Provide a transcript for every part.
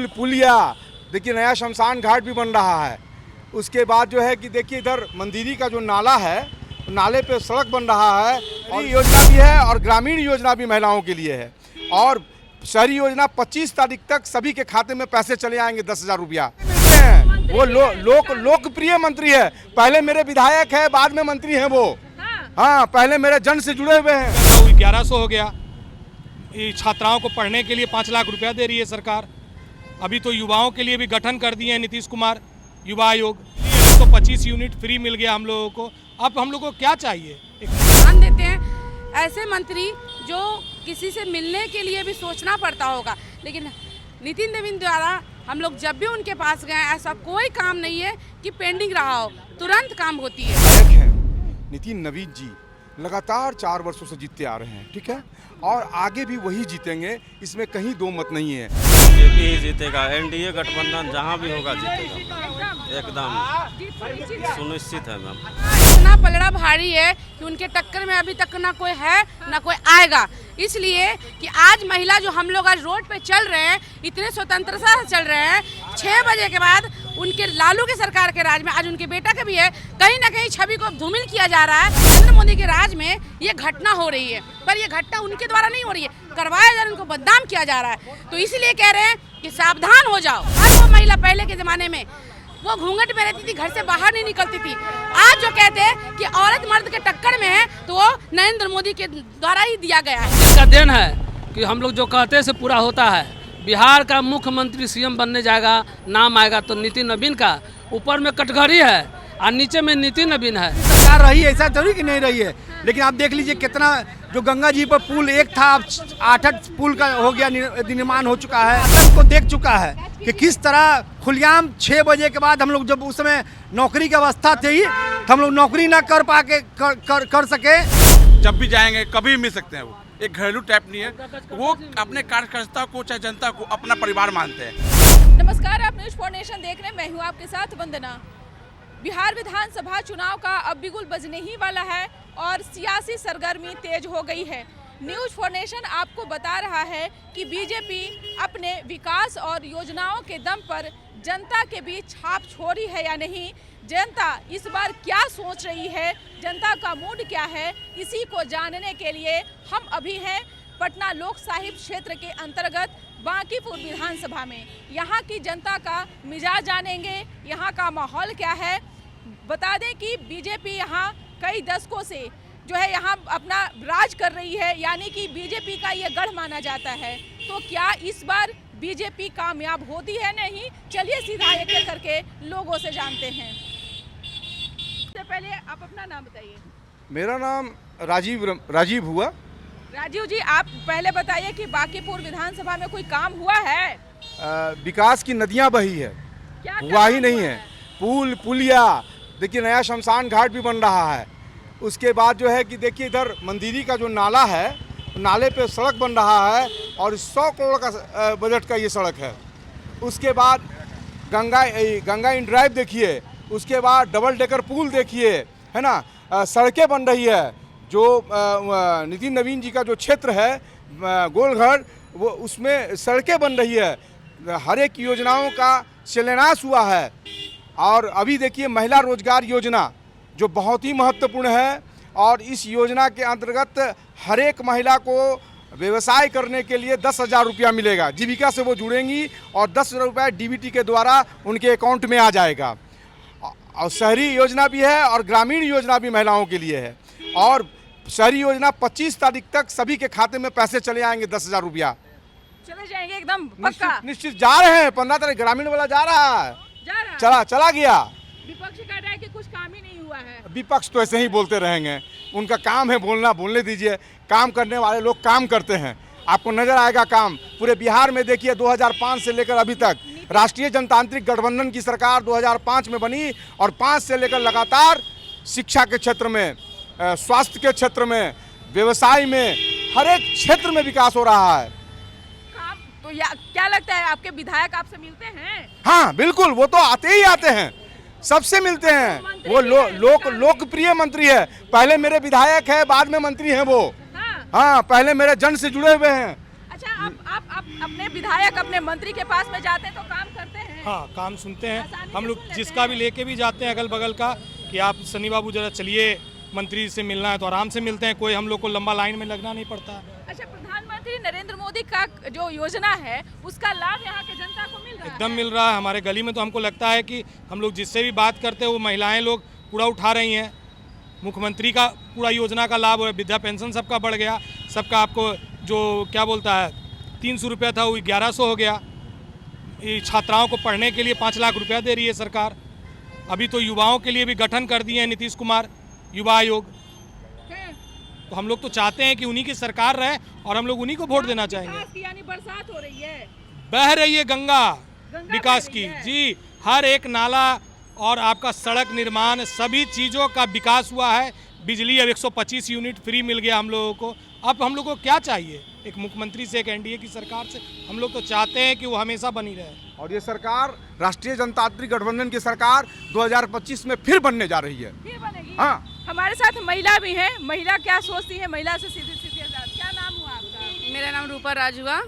पुलिया, देखिए नया शमशान घाट भी बन रहा है। उसके बाद जो है कि देखिए इधर मंदिरी का जो नाला है, नाले पे सड़क बन रहा है। और योजना भी है और ग्रामीण योजना भी महिलाओं के लिए है। और शहरी योजना 25 तारीख तक सभी के खाते में पैसे चले आएंगे 10,000 रुपया। वो लोकप्रिय मंत्री है। पहले मेरे विधायक है, बाद में मंत्री हैं वो। हाँ, पहले मेरे जन से जुड़े हुए हैं। 1100 हो गया। छात्राओं को पढ़ने के लिए 5 लाख रुपया दे रही है सरकार। अभी तो युवाओं के लिए भी गठन कर दिए हैं नीतीश कुमार युवा आयोग। तो 25 यूनिट फ्री मिल गया हम लोगों को। अब हम लोगों को क्या चाहिए? ध्यान देते हैं ऐसे मंत्री जो किसी से मिलने के लिए भी सोचना पड़ता होगा, लेकिन नितिन नवीन द्वारा हम लोग जब भी उनके पास गए ऐसा कोई काम नहीं है कि पेंडिंग रहा हो, तुरंत काम होती है। नितिन नवीन जी लगातार 4 वर्षों से जीतते आ रहे हैं, ठीक है, और आगे भी वही जीतेंगे, इसमें कहीं दो मत नहीं है। बीजेपी ही जीतेगा, एनडीए गठबंधन जहां भी होगा जीतेगा, एकदम सुनिश्चित है मैम। इतना पलड़ा भारी है कि उनके टक्कर में अभी तक ना कोई है ना कोई आएगा। इसलिए कि आज महिला जो हम लोग आज रोड पे चल रहे हैं, इतने स्वतंत्रता से चल रहे हैं। 6 बजे के बाद उनके लालू के सरकार के राज में, आज उनके बेटा के भी है, कहीं ना कहीं छवि को धूमिल किया जा रहा है। नरेंद्र मोदी के राज में ये घटना हो रही है, पर ये घटना उनके द्वारा नहीं हो रही है, करवाया जा रहा है, उनको बदनाम किया जा रहा है। तो इसलिए कह रहे हैं कि सावधान हो जाओ। हर वो महिला पहले के जमाने में वो घूंघट में रहती थी, घर से बाहर नहीं निकलती थी। आज जो कहते हैं कि औरत मर्द के टक्कर में है, तो वो नरेंद्र मोदी के द्वारा ही दिया गया है। इसका देन है कि हम लोग जो कहते हैं से पूरा होता है। बिहार का मुख्यमंत्री सीएम बनने जाएगा, नाम आएगा तो नितिन नवीन का। ऊपर में कटघरी है और नीचे में नितिन नवीन है। सरकार रही है, ऐसा जरूरी कि नहीं रही है, लेकिन आप देख लीजिए कितना जो गंगा जी पर पुल एक था, अब 8 पुल का हो गया, निर्माण हो चुका है। सबको देख चुका है कि किस तरह खुलेआम 6 बजे के बाद हम लोग जब उस समय नौकरी की अवस्था थी, तो हम लोग नौकरी ना कर पाके कर सके। जब भी जाएंगे कभी मिल सकते हैं। वो एक घरेलू टाइप नहीं है, वो अपने कार्यकर्ता को चाहे जनता को अपना परिवार मानते हैं। नमस्कार, आप न्यूज़ फॉर नेशन देख रहे हैं, मैं हूँ आपके साथ वंदना। बिहार विधानसभा चुनाव का अब बिगुल बजने ही वाला है और सियासी सरगर्मी तेज हो गई है। न्यूज़ फॉर नेशन आपको बता रहा है कि बीजेपी अपने विकास और योजनाओं के दम पर जनता के बीच छाप छोड़ी है या नहीं, जनता इस बार क्या सोच रही है, जनता का मूड क्या है, इसी को जानने के लिए हम अभी हैं पटना लोक साहिब क्षेत्र के अंतर्गत बांकीपुर विधानसभा में। यहाँ की जनता का मिजाज जानेंगे, यहाँ का माहौल क्या है। बता दें कि बीजेपी यहाँ कई दशकों से जो है यहाँ अपना राज कर रही है, यानी कि बीजेपी का ये गढ़ माना जाता है। तो क्या इस बार बीजेपी कामयाब होती है नहीं, चलिए सीधा एक एक करके लोगों से जानते हैं। सबसे पहले आप अपना नाम बताइए। मेरा नाम राजीव हुआ। राजीव जी, आप पहले बताइए कि बांकीपुर विधानसभा में कोई काम हुआ है? विकास की नदियां बही है, हुआ ही नहीं है। पुल पुलिया, देखिए नया शमशान घाट भी बन रहा है। उसके बाद जो है कि देखिए इधर मंदिरी का जो नाला है, नाले पे सड़क बन रहा है और 100 करोड़ का बजट का ये सड़क है। उसके बाद गंगा इन ड्राइव देखिए, उसके बाद डबल डेकर पुल देखिए, है ना, सड़कें बन रही है। जो नितिन नवीन जी का जो क्षेत्र है गोलघर, वो उसमें सड़कें बन रही है, हर एक योजनाओं का शिलान्यास हुआ है। और अभी देखिए महिला रोजगार योजना जो बहुत ही महत्वपूर्ण है, और इस योजना के अंतर्गत हर एक महिला को व्यवसाय करने के लिए 10,000 रुपया मिलेगा। जीविका से वो जुड़ेंगी और 10,000 रुपया डीबीटी के द्वारा उनके अकाउंट में आ जाएगा। और शहरी योजना भी है और ग्रामीण योजना भी महिलाओं के लिए है। और शहरी योजना 25 तारीख तक सभी के खाते में पैसे चले आएंगे 10,000 रुपया। चले जाएंगे एकदम पक्का? निश्चित जा रहे हैं। 15 तारीख ग्रामीण वाला जा रहा है, चला गया। विपक्ष कह रहा है कि कुछ काम ही नहीं हुआ है। विपक्ष तो ऐसे ही बोलते रहेंगे, उनका काम है बोलना, बोलने दीजिए। काम करने वाले लोग काम करते हैं, आपको नजर आएगा काम। पूरे बिहार में देखिए 2005 से लेकर अभी तक राष्ट्रीय जनतांत्रिक गठबंधन की सरकार 2005 में बनी, और 5 से लेकर लगातार शिक्षा के क्षेत्र में, स्वास्थ्य के क्षेत्र में, व्यवसाय में, हर एक क्षेत्र में विकास हो रहा है। तो क्या लगता है आपके विधायक आपसे मिलते हैं? हाँ बिल्कुल, वो तो आते ही आते हैं, सबसे मिलते हैं। वो लोकप्रिय मंत्री है। पहले मेरे विधायक है, बाद में मंत्री हैं वो। हाँ, पहले मेरे जन से जुड़े हुए हैं। अच्छा, आप अपने विधायक अपने मंत्री के पास में जाते हैं तो काम करते हैं। हाँ, काम सुनते हैं आसानी हम से लोग, सुन लेते जिसका हैं। भी लेके भी जाते हैं अगल बगल का कि आप सनी बाबू जरा चलिए, मंत्री से मिलना है तो आराम से मिलते हैं, कोई हम लोग को लंबा लाइन में लगना नहीं पड़ता। अच्छा, प्रधानमंत्री नरेंद्र मोदी का जो योजना है उसका लाभ यहाँ के जनता को मिल रहा है? एकदम मिल रहा है। हमारे गली में तो हमको लगता है कि हम लोग जिससे भी बात करते हैं वो महिलाएं लोग पूरा उठा रही हैं। मुख्यमंत्री का पूरा योजना का लाभ, वृद्धा पेंशन सबका बढ़ गया, सबका आपको जो क्या बोलता है 300 रुपया था वो 1100 हो गया। ये छात्राओं को पढ़ने के लिए 5 लाख रुपया दे रही है सरकार। अभी तो युवाओं के लिए भी गठन कर दिए हैं नीतीश कुमार, युवा आयोग। तो हम लोग तो चाहते हैं कि उन्हीं की सरकार रहे और हम लोग उन्हीं को वोट देना चाहेंगे। विकास की यानी बरसात हो रही है, बह रही है गंगा विकास बह की रही है। जी, हर एक नाला और आपका सड़क निर्माण सभी चीज़ों का विकास हुआ है। बिजली अब 125 यूनिट फ्री मिल गया हम लोगों को। अब हम लोग को क्या चाहिए? एक मुख्यमंत्री से, एक एनडीए की सरकार से हम लोग तो चाहते हैं कि वो हमेशा बनी रहे। और ये सरकार राष्ट्रीय जनतांत्रिक गठबंधन की सरकार 2025 में फिर बनने जा रही है। फिर बनेगी। हाँ, हमारे साथ महिला भी हैं। महिला क्या सोचती है? महिला से सीधे सीधे क्या नाम हुआ आपका? मेरा नाम रूपा राज हुआ।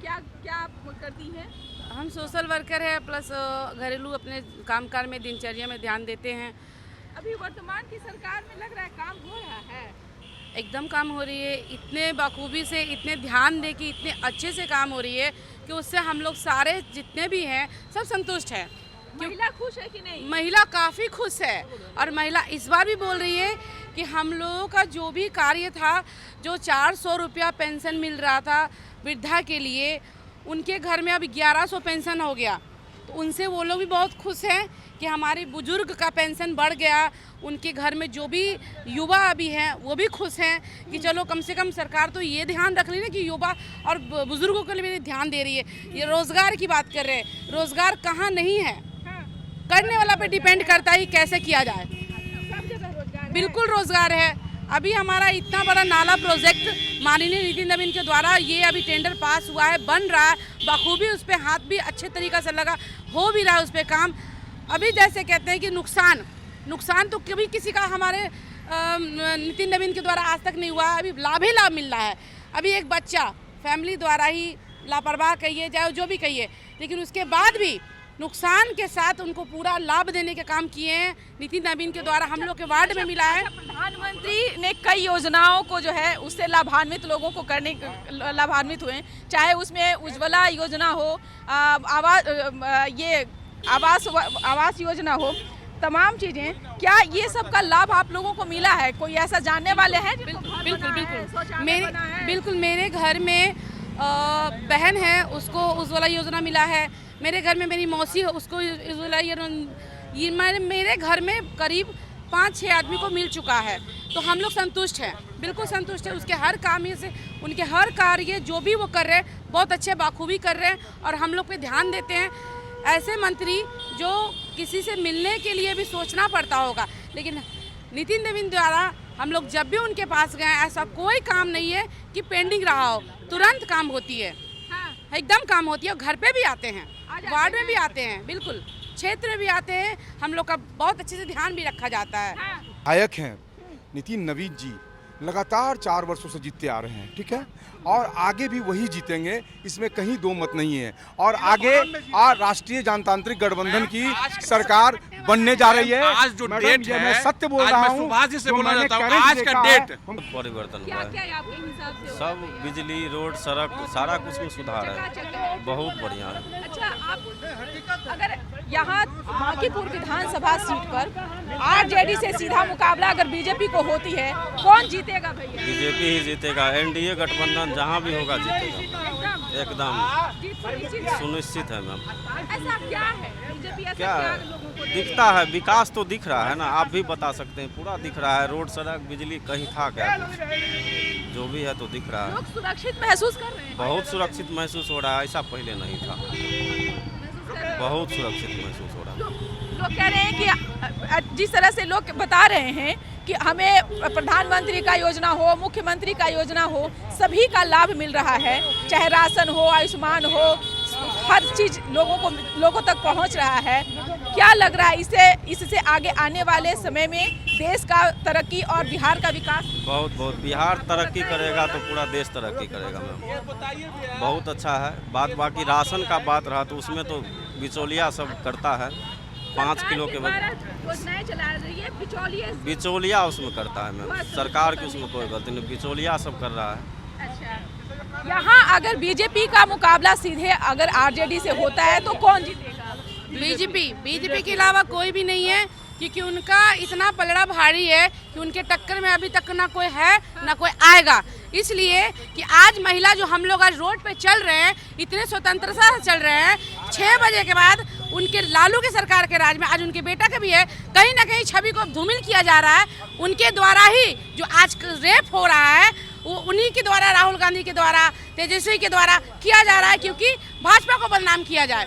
क्या क्या आप करती हैं? हम सोशल वर्कर है, प्लस घरेलू अपने कामकाज में, दिनचर्या में ध्यान देते हैं। अभी वर्तमान की सरकार में लग रहा है काम हो रहा है। एकदम काम हो रही है, इतने बखूबी से, इतने ध्यान दे के, इतने अच्छे से काम हो रही है कि उससे हम लोग सारे जितने भी हैं सब संतुष्ट हैं। महिला खुश है कि नहीं? महिला काफ़ी खुश है और महिला इस बार भी बोल रही है कि हम लोगों का जो भी कार्य था, जो 400 रुपया पेंशन मिल रहा था वृद्धा के लिए, उनके घर में अब 1100 पेंशन हो गया। तो उनसे वो लोग भी बहुत खुश हैं कि हमारे बुजुर्ग का पेंशन बढ़ गया। उनके घर में जो भी युवा अभी हैं वो भी खुश हैं कि चलो कम से कम सरकार तो ये ध्यान रख रही है कि युवा और बुजुर्गों के लिए भी ध्यान दे रही है। ये रोज़गार की बात कर रहे हैं, रोज़गार कहाँ नहीं है, करने वाला पे डिपेंड करता है कैसे किया जाए। सब जगह रोजगार है। बिल्कुल रोज़गार है। अभी हमारा इतना बड़ा नाला प्रोजेक्ट माननीय नितिन नवीन के द्वारा ये अभी टेंडर पास हुआ है, बन रहा है बखूबी, उस पर हाथ भी अच्छे तरीक़े से लगा, हो भी रहा है उस पर काम। अभी जैसे कहते हैं कि नुकसान तो कभी किसी का हमारे नितिन नवीन के द्वारा आज तक नहीं हुआ। अभी लाभ ही लाभ मिल रहा है। अभी एक बच्चा फैमिली द्वारा ही लापरवाह कहिए चाहे जो भी कहिए, लेकिन उसके बाद भी नुकसान के साथ उनको पूरा लाभ देने के काम किए हैं नितिन नवीन के द्वारा। हम लोग के वार्ड में मिला है। प्रधानमंत्री ने कई योजनाओं को जो है उससे लाभान्वित लोगों को लाभान्वित हुए, चाहे उसमें उज्ज्वला योजना हो, आवास योजना हो, तमाम चीज़ें। क्या ये सब का लाभ आप लोगों को मिला है? कोई ऐसा जानने वाले हैं? बिल्कुल मेरे घर में बहन है, उसको उज्ज्वला योजना मिला है। मेरे घर में मेरी मौसी है, उसको उज्ज्वला योजना, मेरे घर में करीब 5-6 आदमी को मिल चुका है। तो हम लोग संतुष्ट हैं, बिल्कुल संतुष्ट हैं। उसके हर काम से, उनके हर कार्य जो भी वो कर रहे हैं बहुत अच्छे बाखूबी कर रहे हैं और हम लोग पे ध्यान देते हैं। ऐसे मंत्री जो किसी से मिलने के लिए भी सोचना पड़ता होगा, लेकिन नितिन नवीन द्वारा हम लोग जब भी उनके पास गए ऐसा कोई काम नहीं है कि पेंडिंग रहा हो, तुरंत काम होती है। एकदम काम होती है। घर पे भी आते हैं, वार्ड में भी आते हैं, बिल्कुल क्षेत्र में भी आते हैं। हम लोग का बहुत अच्छे से ध्यान भी रखा जाता है। विधायक हैं नितिन नवीन जी, लगातार 4 वर्षों से जीतते आ रहे हैं, ठीक है, और आगे भी वही जीतेंगे, इसमें कहीं दो मत नहीं है। और आगे राष्ट्रीय जनतांत्रिक गठबंधन की सरकार बनने जा रही है। आज जो डेट है, मैं सत्य बोल रहा हूँ, सुभाष जी से जो बोलना मैंने चाहता हूँ, current आज का देखा डेट है, परिवर्तन क्या हुआ है। क्या है आपके हिसाब से? सब बिजली, रोड, सड़क सारा कुछ में सुधार है, बहुत बढ़िया है। अच्छा, आप अगर यहाँ बांकीपुर विधानसभा सीट पर आरजेडी से सीधा मुकाबला अगर बीजेपी को होती है, कौन जीतेगा भैया? बीजेपी ही जीतेगा, एनडीए गठबंधन जहाँ भी होगा जीतेगा, एकदम सुनिश्चित है मैम। ऐसा क्या है? बीजेपी ऐसा क्या क्या है? लोगों को दिखता है, विकास तो दिख रहा है ना, आप भी बता सकते हैं, पूरा दिख रहा है। रोड, सड़क, बिजली, कहीं था क्या? जो भी है तो दिख रहा है। लोग सुरक्षित महसूस कर रहे हैं? बहुत सुरक्षित महसूस हो रहा है, ऐसा पहले नहीं था। बहुत सुरक्षित महसूस हो रहा है। लोग कह रहे हैं कि जिस तरह से लोग बता रहे हैं कि हमें प्रधानमंत्री का योजना हो, मुख्यमंत्री का योजना हो, सभी का लाभ मिल रहा है, चाहे राशन हो, आयुष्मान हो, हर चीज लोगों तक पहुंच रहा है। क्या लग रहा है इससे आगे आने वाले समय में देश का तरक्की और बिहार का विकास? बहुत बिहार तरक्की करेगा तो पूरा देश तरक्की करेगा मैम। बहुत अच्छा है। बाकी राशन का बात रहा तो उसमें तो बिचौलिया सब करता है। 5 किलो के योजनाएं चला रही है, बिचौलिया उसमें करता है मैम। सरकार की उसमें कोई गलती नहीं, बिचौलिया सब कर रहा है। अच्छा, यहाँ अगर बीजेपी का मुकाबला सीधे अगर आरजेडी से होता है तो कौन जीतेगा? बीजेपी के अलावा कोई भी नहीं है, क्योंकि उनका इतना पलड़ा भारी है कि उनके टक्कर में अभी तक ना कोई है ना कोई आएगा। इसलिए कि आज महिला जो हम लोग आज रोड पे चल रहे हैं, इतने स्वतंत्रता से चल रहे हैं। 6 बजे के बाद उनके लालू के सरकार के राज में आज उनके बेटा का भी है, कहीं ना कहीं छवि को धूमिल किया जा रहा है। उनके द्वारा ही जो आज रेप हो रहा है वो उन्हीं के द्वारा, राहुल गांधी के द्वारा, तेजस्वी के द्वारा किया जा रहा है, क्योंकि भाजपा को बदनाम किया जाए।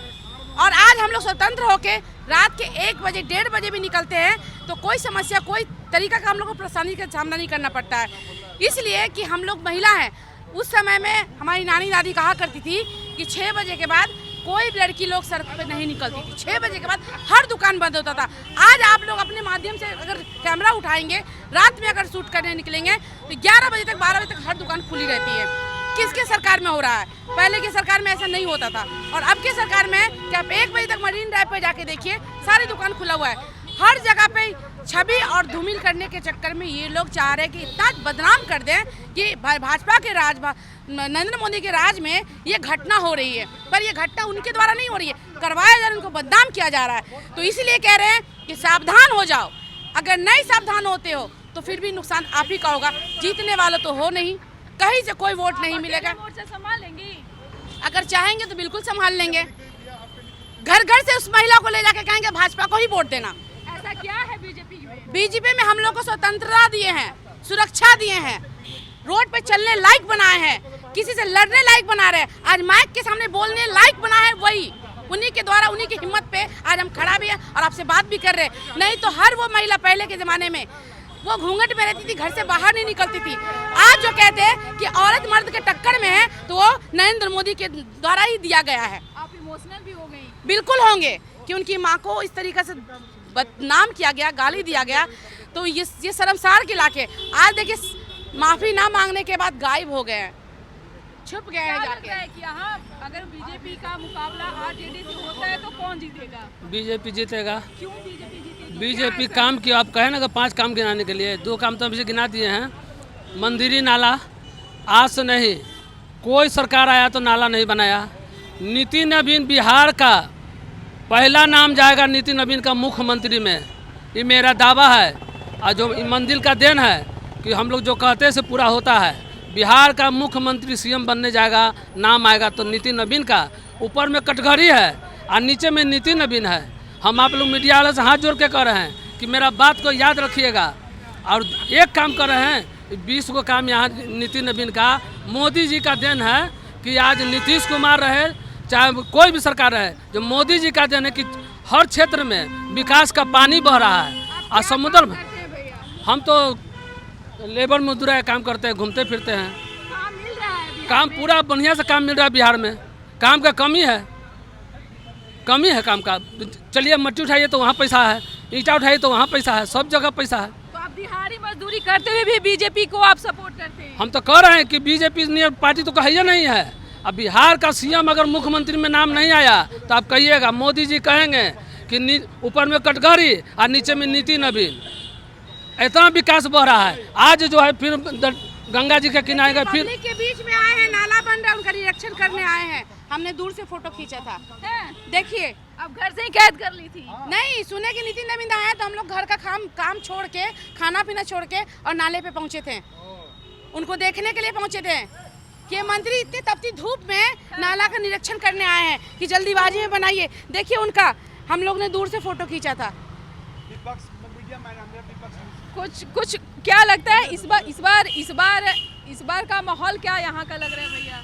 और आज हम लोग स्वतंत्र होके रात के 1 बजे 1:30 बजे भी निकलते हैं तो कोई समस्या, कोई तरीका का हम लोग को परेशानी का सामना नहीं करना पड़ता है। इसलिए कि हम लोग महिला हैं। उस समय में हमारी नानी दादी कहा करती थी कि 6 बजे के बाद कोई लड़की लोग सड़क पे नहीं निकलती थी। 6 बजे के बाद हर दुकान बंद होता था। आज आप लोग अपने माध्यम से अगर कैमरा उठाएंगे, रात में अगर शूट करने निकलेंगे तो 11 बजे तक 12 बजे तक हर दुकान खुली रहती है। किसके सरकार में हो रहा है? पहले की सरकार में ऐसा नहीं होता था। और अब की सरकार में कि आप 1 बजे तक मरीन ड्राइव पे जाके देखिए, सारी दुकान खुला हुआ है। हर जगह पे छवि और धूमिल करने के चक्कर में ये लोग चाह रहे हैं कि इतना बदनाम कर दें कि भाजपा के राज, नरेंद्र मोदी के राज में ये घटना हो रही है। पर ये घटना उनके द्वारा नहीं हो रही है, करवाया जा रहा है, उनको बदनाम किया जा रहा है। तो इसलिए कह रहे हैं कि सावधान हो जाओ। अगर नहीं सावधान होते हो तो फिर भी नुकसान आप ही का होगा। जीतने वाला तो हो नहीं, कहीं से कोई वोट नहीं मिलेगा। संभाल लेंगे, अगर चाहेंगे तो बिल्कुल संभाल लेंगे। घर घर से उस महिला को ले जाके कहेंगे भाजपा को ही वोट देना। ऐसा क्या है बीजेपी में? हम लोग को स्वतंत्रता दिए हैं, सुरक्षा दिए हैं, रोड पे चलने लायक बनाए हैं, किसी से लड़ने लायक बना रहे हैं। आज माइक के सामने बोलने लायक बना है वही, उन्हीं के द्वारा, उन्हीं की हिम्मत पे आज हम खड़ा भी हैं और आपसे बात भी कर रहे हैं। नहीं तो हर वो महिला पहले के जमाने में वो घूंघट में रहती थी, घर से बाहर नहीं निकलती थी। आज जो कहते हैं कि औरत मर्द के टक्कर में है तो वो नरेंद्र मोदी के द्वारा ही दिया गया है। आप इमोशनल भी हो गई? बिल्कुल होंगे, कि उनकी माँ को इस तरीके से बदनाम किया गया, गाली दिया गया, तो ये शर्मसार के लाके आज देखिए माफी ना मांगने के बाद गायब हो गए हैं, छुप गए हैं जाके। कि यहाँ अगर बीजेपी का मुकाबला आरजेडी से होता है तो कौन जीतेगा? बीजेपी जीतेगा। क्यों बीजेपी जीतेगी? बीजेपी काम किया, आप कहें ना कि 5 काम गिनाने के लिए 2 काम तो अभी से गिना दिए हैं। मंदिरी नाला आज से नहीं, कोई सरकार आया तो नाला नहीं बनाया। नितिन नवीन बिहार का पहला नाम जाएगा, नितिन नवीन का मुख्यमंत्री में, ये मेरा दावा है। और जो मंदिर का देन है कि हम लोग जो कहते हैं से पूरा होता है। बिहार का मुख्यमंत्री सीएम बनने जाएगा, नाम आएगा तो नितिन नवीन का। ऊपर में कटघरी है और नीचे में नितिन नवीन है। हम आप लोग मीडिया वाले से हाथ जोड़ के कह रहे हैं कि मेरा बात को याद रखिएगा। और एक काम कर रहे हैं, 20 को काम यहाँ नितिन नवीन का मोदी जी का देन है कि आज नीतीश कुमार रहे चाहे कोई भी सरकार रहे, जो मोदी जी का देन है कि हर क्षेत्र में विकास का पानी बह रहा है। और समुद्र में हम तो लेबर मजदूर काम करते हैं, घूमते फिरते हैं। काम मिल रहा है? काम पूरा बढ़िया से काम मिल रहा है बिहार में। काम का कमी है काम का। चलिए मट्टी उठाइए तो वहाँ पैसा है, ईंटा उठाइए तो वहाँ पैसा है, सब जगह पैसा है। तो आप दिहाड़ी मजदूरी करते हुए भी बीजेपी को आप सपोर्ट करते हैं? हम तो कह रहे हैं कि बीजेपी पार्टी तो कहिए नहीं है। अब बिहार का सीएम अगर मुख्यमंत्री में नाम नहीं आया तो आप कहिएगा मोदी जी कहेंगे कि ऊपर में कटघरी और नीचे में नितिन नवीन। इतना विकास बढ़ रहा है। आज जो है फिर गंगा जी के किनारे फिर पब्लिक के बीच में आए हैं, नाला बन रहा है, उनका निरीक्षण करने आए हैं। हमने दूर से फोटो खींचा था, देखिए। अब घर से ही कैद कर ली थी? नहीं, सुने कि नितिन नवीन आया तो हम लोग घर का काम छोड़ के, खाना पीना छोड़ के और नाले पे पहुंचे थे, उनको देखने के लिए पहुंचे थे कि मंत्री इतनी तपती धूप में नाला का निरीक्षण करने आए हैं कि जल्दीबाजी में बनाइए। देखिए उनका, हम लोग ने दूर से फोटो खींचा था। कुछ क्या लगता है इस बार का माहौल क्या यहाँ का लग रहा है भैया?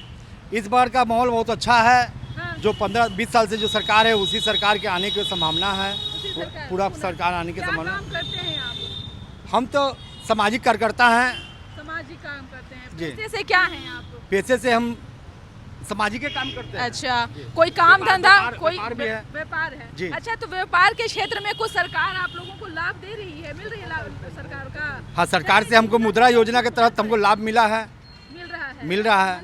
इस बार का माहौल बहुत अच्छा है। हाँ। जो 15-20 साल से जो सरकार है उसी सरकार के आने की संभावना है। पूरा सरकार आने की संभावना। काम करते हैं आप? हम तो सामाजिक कार्यकर्ता हैं। सामाजिक काम करते हैं। जी। पेशे से क्या हैं आप? पेशे से हम सामाजिक काम करते हैं। अच्छा, कोई काम धंधा, कोई व्यापार भी है। व्यापार है जी। अच्छा, तो व्यापार के क्षेत्र में कुछ सरकार आप लोगों को लाभ दे रही है, मिल रही है लाभ सरकार का? हाँ, सरकार से हमको मुद्रा योजना के तहत हमको लाभ मिला है। मिल रहा है।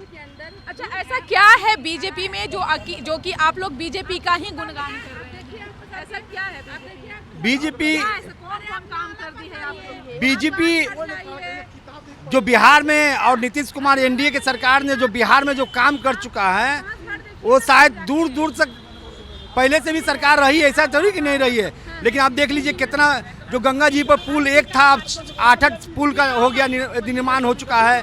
अच्छा, ऐसा क्या है बीजेपी में जो कि आप लोग बीजेपी का ही गुणगान कर रहे हैं? ऐसा क्या है बीजेपी कौन काम कर दी है आप लोग? बीजेपी जो बिहार में और नीतीश कुमार एनडीए के सरकार ने जो बिहार में जो काम कर चुका है वो शायद दूर दूर तक पहले से भी सरकार रही है, ऐसा थोड़ी कि नहीं रही है। लेकिन आप देख लीजिए कितना जो गंगा जी पर पुल एक था, अब 8 पुल का हो गया, निर्माण हो चुका है।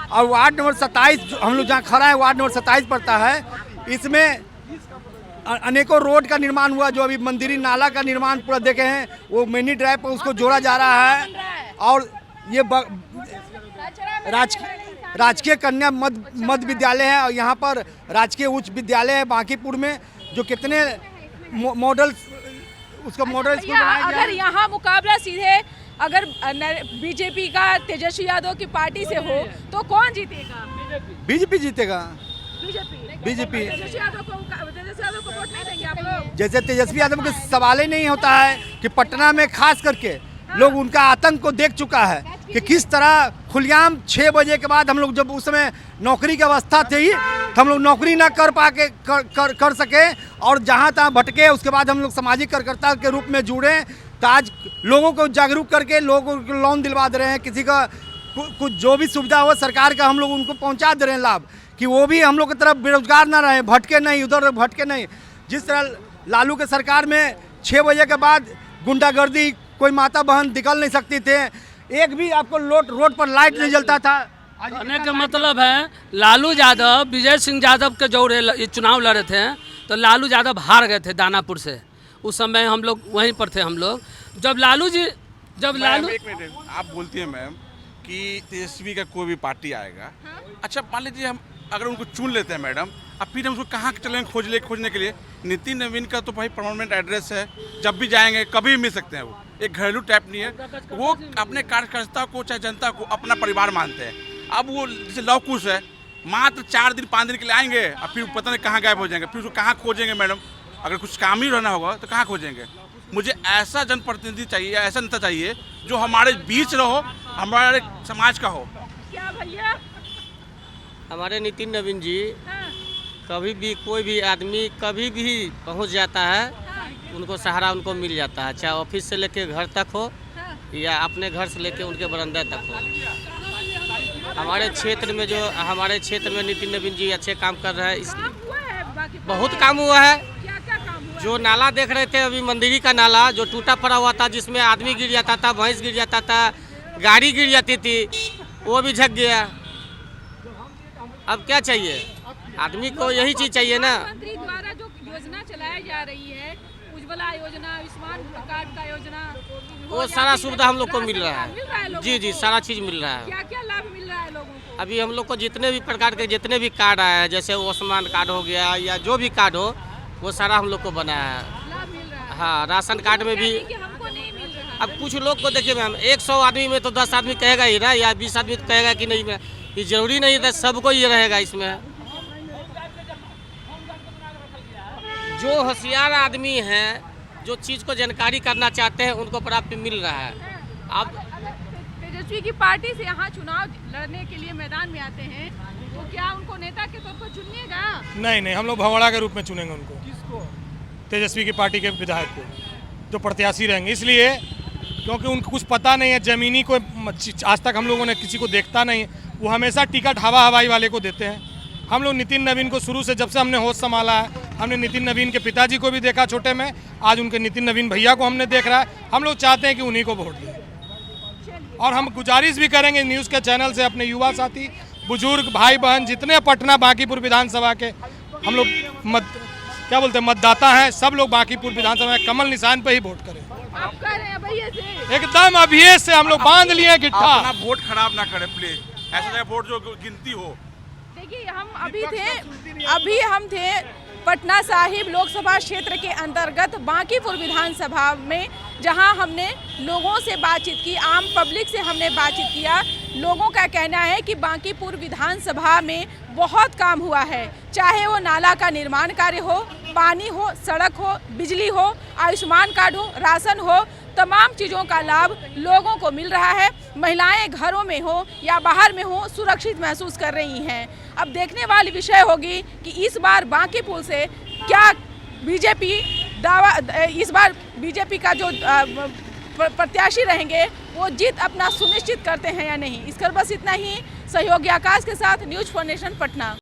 और वार्ड नंबर 27 हम लोग जहाँ खड़ा है वार्ड नंबर 27 पड़ता है, इसमें अनेकों रोड का निर्माण हुआ। जो अभी मंदिरी नाला का निर्माण पूरा देखे हैं, वो मिनी ड्राइव पर उसको जोड़ा जा रहा है। और ये राजकीय कन्या मध्य विद्यालय है और यहाँ पर राजकीय उच्च विद्यालय है बांकीपुर में, जो कितने मॉडल उसका मॉडल स्कूल बनाया गया। अगर यहाँ मुकाबला सीधे अगर बीजेपी का तेजस्वी यादव की पार्टी से हो तो कौन जीतेगा? बीजेपी जीतेगा। बीजेपी तेजस्वी यादव को वोट नहीं देंगे आप लोग? जैसे तेजस्वी यादव के सवाल ही नहीं होता है कि पटना में खास करके लोग उनका आतंक को देख चुका है कि किस तरह खुलेआम 6 बजे के बाद हम लोग जब उस समय नौकरी की अवस्था थी तो हम लोग नौकरी ना कर सके और जहाँ तहाँ भटके। उसके बाद हम लोग सामाजिक कार्यकर्ता के रूप में जुड़े, तो आज लोगों को जागरूक करके लोगों को लोन दिलवा दे रहे हैं। किसी का कुछ जो भी सुविधा हो सरकार का हम लोग उनको पहुँचा दे रहे हैं लाभ, कि वो भी हम लोग की तरफ बेरोजगार ना रहे, भटके नहीं, उधर भटके नहीं। जिस तरह लालू के सरकार में 6 बजे के बाद गुंडागर्दी, कोई माता बहन निकल नहीं सकती थे, एक भी आपको रोड पर लाइट नहीं जलता था। कहने का मतलब है लालू यादव विजय सिंह यादव के जोड़े ये चुनाव लड़े थे तो लालू यादव हार गए थे दानापुर से। उस समय हम लोग वहीं पर थे। हम लोग जब लालू एक मिनट, आप बोलती हैं मैम कि तेजस्वी का कोई भी पार्टी आएगा, अच्छा मान लीजिए हम अगर उनको चुन लेते हैं मैडम, अब फिर हम उसको कहाँ चलेंगे खोजने के लिए? नितिन नवीन का तो भाई परमानेंट एड्रेस है, जब भी जाएंगे कभी भी मिल सकते हैं। वो एक घरेलू टाइप नहीं है, वो अपने कार्यकर्ता को चाहे जनता को अपना परिवार मानते हैं। अब वो जैसे लव कुश है, मात्र 4 दिन 5 दिन के लिए आएंगे और फिर पता नहीं कहाँ गायब हो जाएंगे। फिर उसको कहाँ खोजेंगे मैडम? अगर कुछ काम ही रहना होगा तो कहाँ खोजेंगे? मुझे ऐसा जनप्रतिनिधि चाहिए, ऐसा नेता चाहिए जो हमारे बीच रहो, हमारे समाज का हो। क्या भैया? हमारे नितिन नवीन जी कभी भी कोई भी आदमी कभी भी पहुंच जाता है, उनको सहारा उनको मिल जाता है, चाहे ऑफिस से लेके घर तक हो या अपने घर से लेके उनके बरामदा तक हो। हमारे क्षेत्र में नितिन नवीन जी अच्छे काम कर रहे हैं, इसलिए बहुत काम हुआ है। जो नाला देख रहे थे अभी, मंदिरी का नाला जो टूटा पड़ा हुआ था, जिसमें आदमी गिर जाता था, भैंस गिर जाता था, गाड़ी गिर जाती थी, वो भी झक गया। अब क्या चाहिए आदमी को? यही चीज चाहिए ना। मंत्री द्वारा जो योजना चलाई जा रही है, उज्ज्वला योजना, आयुष्मान कार्ड का योजना, वो सारा सुविधा हम लोग को मिल रहा है। जी, सारा चीज मिल रहा है। क्या क्या लाभ मिल रहा है लोगों को? अभी हम लोग को जितने भी प्रकार के जितने भी कार्ड आए हैं, जैसे आयुष्मान कार्ड हो गया या जो भी कार्ड हो, वो सारा हम लोग को बना है। लाभ मिल रहा है। हाँ, राशन कार्ड में भी हमको नहीं मिल रहा। अब कुछ लोग को देखिए मैम, 100 आदमी में तो 10 आदमी कहेगा ही ना, या 20 आदमी तो कहेगा कि नहीं, ये जरूरी नहीं है सबको ये रहेगा। इसमें जो होशियार आदमी हैं, जो चीज़ को जानकारी करना चाहते हैं, उनको प्राप्त मिल रहा है। अब तेजस्वी की पार्टी से यहाँ चुनाव लड़ने के लिए मैदान में आते हैं, तो क्या उनको नेता के तौर पर चुनिएगा? नहीं, हम लोग भगोड़ा के रूप में चुनेंगे उनको। किसको? तेजस्वी की पार्टी के विधायक को, जो प्रत्याशी रहेंगे। इसलिए क्योंकि उनको कुछ पता नहीं है, ज़मीनी को आज तक हम लोगों ने किसी को देखता नहीं। वो हमेशा टिकट हवाई वाले को देते हैं। हम लोग नितिन नवीन को शुरू से, जब से हमने होश संभाला है, हमने नितिन नवीन के पिताजी को भी देखा छोटे में, आज उनके नितिन नवीन भैया को हमने देख रहा है। हम लोग चाहते हैं कि उन्हीं को वोट दें। और हम गुजारिश भी करेंगे न्यूज़ के चैनल से अपने युवा साथी, बुजुर्ग भाई बहन, जितने पटना बांकीपुर विधानसभा के हम लोग मतदाता हैं, सब लोग बांकीपुर विधानसभा में कमल निशान पर ही वोट करें। आप कह रहे हैं भैया से एकदम अभी से हम लोग बांध लिए गिट्ठा। अपना वोट खराब ना करें प्लीज, ऐसा जगह वोट जो गिनती हो। देखिए, हम अभी हम थे पटना साहिब लोकसभा क्षेत्र के अंतर्गत बांकीपुर विधानसभा में, जहां हमने लोगों से बातचीत की, आम पब्लिक से हमने बातचीत किया। लोगों का कहना है कि बांकीपुर विधानसभा में बहुत काम हुआ है, चाहे वो नाला का निर्माण कार्य हो, पानी हो, सड़क हो, बिजली हो, आयुष्मान कार्ड हो, राशन हो, तमाम चीज़ों का लाभ लोगों को मिल रहा है। महिलाएं घरों में हो या बाहर में हो सुरक्षित महसूस कर रही हैं। अब देखने वाली विषय होगी कि इस बार बांकीपुर से क्या बीजेपी इस बार बीजेपी का जो प्रत्याशी रहेंगे वो जीत अपना सुनिश्चित करते हैं या नहीं। इस कर बस इतना ही। सहयोगी आकाश के साथ न्यूज़ फॉर नेशन पटना।